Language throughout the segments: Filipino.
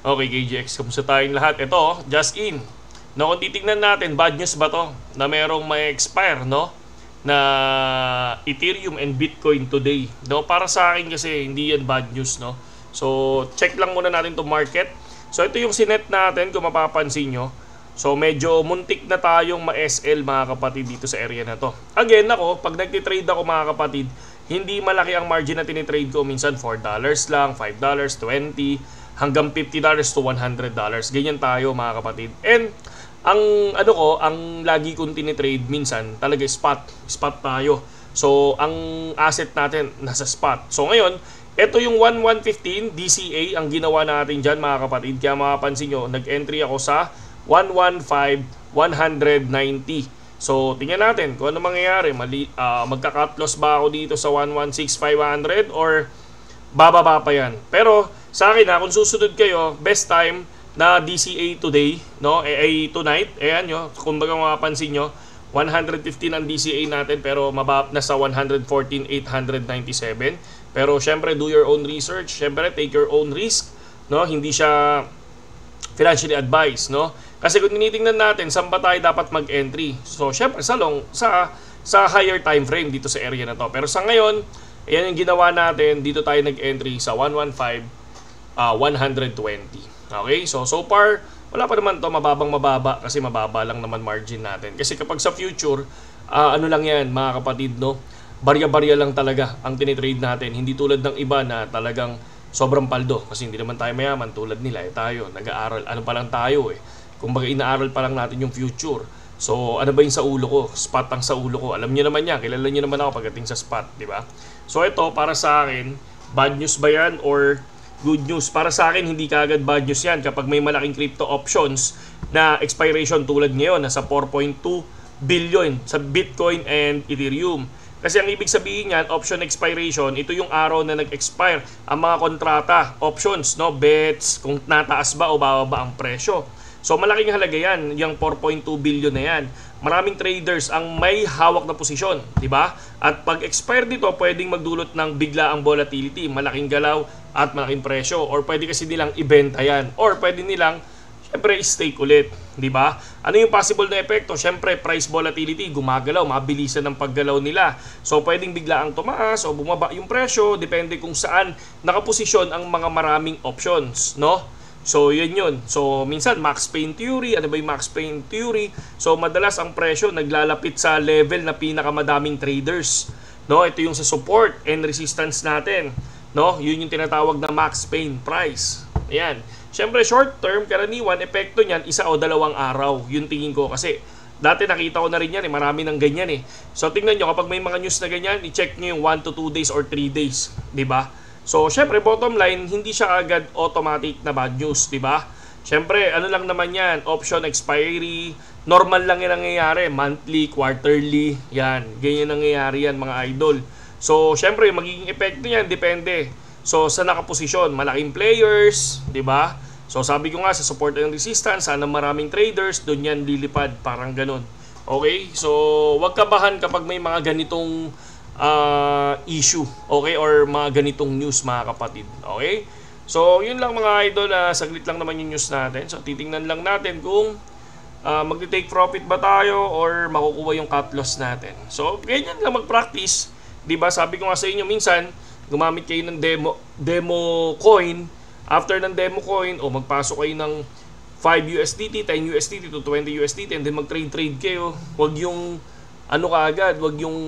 Okay, KGX, kamusta tayong lahat? Ito, just in. No, kung titignan natin, bad news ba to? Na merong may expire, no? Na Ethereum and Bitcoin today. No, para sa akin kasi hindi yan bad news, no? So, check lang muna natin to market. So, ito yung sinet natin kung mapapansin nyo. So, medyo muntik na tayong ma-SL mga kapatid dito sa area na to. Again, ako, pag nagtitrade ako mga kapatid, hindi malaki ang margin na tinitrade ko. Minsan $4 lang, $5, $20, hanggang $50 to $100. Ganyan tayo mga kapatid. And ang ang lagi kong tinitrade minsan talaga spot tayo. So ang asset natin nasa spot. So ngayon, ito yung 1115 DCA ang ginawa natin diyan mga kapatid. Kaya mapapansin nyo, nag-entry ako sa 115 190. So tingnan natin kung ano mangyayari. Magka-cut loss ba ako dito sa 116 500 or bababa pa yan. Pero sa akin kung susunod kayo, best time na DCA today, no? Tonight, ayan nyo, kung baga mapapansin nyo, 115 ang DCA natin pero nasa 114,897. Pero syempre, do your own research. Syempre, take your own risk, no? Hindi siya financially advised, no? Kasi kung tinitingnan natin, saan ba tayo dapat mag-entry? So, syempre, sa higher time frame dito sa area na to. Pero sa ngayon, ayan yung ginawa natin. Dito tayo nag-entry sa 115 120. Okay? So far, wala pa naman to mababa kasi mababa lang naman margin natin. Kasi kapag sa future, ano lang yan mga kapatid, no? Barya-barya lang talaga ang tinitrade natin. Hindi tulad ng iba na talagang sobrang paldo. Kasi hindi naman tayo mayaman tulad nila. Tayo, nag-aaral. Ano pa lang tayo eh. Kumbaga inaaral pa lang natin yung future. So, ano ba yung sa ulo ko? Spot ang sa ulo ko. Alam niyo naman yan. Kilala niyo naman ako pagdating sa spot, di ba? So, ito, para sa akin, bad news ba yan or good news? Para sa akin, hindi kaagad bad news yan kapag may malaking crypto options na expiration tulad ngayon, nasa 4.2 billion sa Bitcoin and Ethereum. Kasi ang ibig sabihin yan, option expiration, ito yung araw na nag-expire ang mga kontrata, options, no, bets, kung nataas ba o bababa ang presyo. So malaking halaga yan, yung 4.2 billion na yan. Maraming traders ang may hawak na posisyon, di ba? At pag expire dito, pwedeng magdulot ng biglaang volatility, malaking galaw at malaking presyo, or pwede kasi nilang ibenta yan, or pwede nilang syempre stake ulit, di ba? Ano yung possible na epekto? Syempre price volatility, gumagalaw, mabilisan ng paggalaw nila. So pwedeng biglaang tumaas o bumaba yung presyo, depende kung saan nakaposisyon ang mga maraming options, no? So, yun. So, minsan, Max Pain Theory. Ano ba yung Max Pain Theory? So, madalas ang presyo naglalapit sa level na pinakamadaming traders. No? Ito yung sa support and resistance natin. No? Yun yung tinatawag na Max Pain price. Ayan. Siyempre, short term, karaniwan, epekto niyan, 1 o 2 araw. Yun tingin ko. Kasi, dati nakita ko na rin yan. Marami ng ganyan eh. So, tingnan nyo, kapag may mga news na ganyan, i-check nyo yung 1 to 2 days or 3 days. Diba? So, syempre, bottom line, hindi siya agad automatic na bad news, di ba? Syempre, ano lang naman yan, option expiry, normal lang yan nangyayari, monthly, quarterly, yan, ganyan nangyayari yan mga idol. So, syempre, magiging epekto niyan, depende. So, sa nakaposisyon, malaking players, di ba? So, sabi ko nga, sa support and resistance, sana maraming traders, doon yan lilipad, parang ganun. Okay? So, wag kabahan kapag may mga ganitong issue, okay, or mga ganitong news mga kapatid, okay? So yun lang mga idol, saglit lang naman yung news natin. So titingnan lang natin kung magte-take profit ba tayo or makukuha yung cut loss natin. So ganyan lang mag-practice, di ba? Sabi ko nga sa inyo, minsan gumamit kayo ng demo coin. After ng demo coin, o magpasok kayo ng 5 USDT, 10 USDT to 20 USDT and then mag-trade kayo. Huwag yung kaagad, wag yung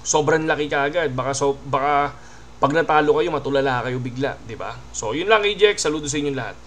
sobrang laki kaagad. Baka pag natalo kayo, matulala kayo bigla, di ba? So, yun lang, AJX. Saludo sa inyo lahat.